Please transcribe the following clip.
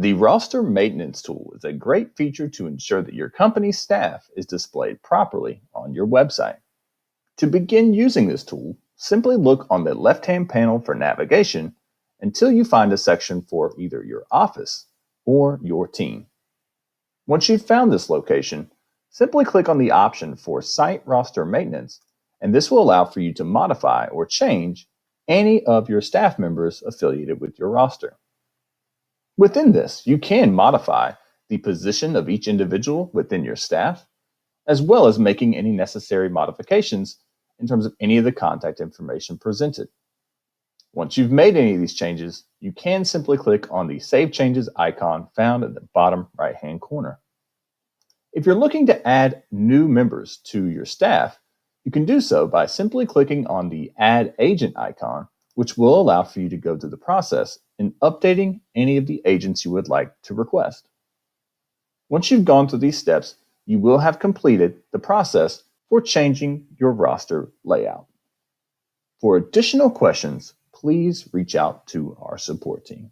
The roster maintenance tool is a great feature to ensure that your company's staff is displayed properly on your website. To begin using this tool, simply look on the left-hand panel for navigation until you find a section for either your office or your team. Once you've found this location, simply click on the option for Site Roster Maintenance, and this will allow for you to modify or change any of your staff members affiliated with your roster. Within this, you can modify the position of each individual within your staff, as well as making any necessary modifications in terms of any of the contact information presented. Once you've made any of these changes, you can simply click on the Save Changes icon found at the bottom right-hand corner. If you're looking to add new members to your staff, you can do so by simply clicking on the Add Agent icon, which will allow for you to go through the process in updating any of the agents you would like to request. Once you've gone through these steps, you will have completed the process for changing your roster layout. For additional questions, please reach out to our support team.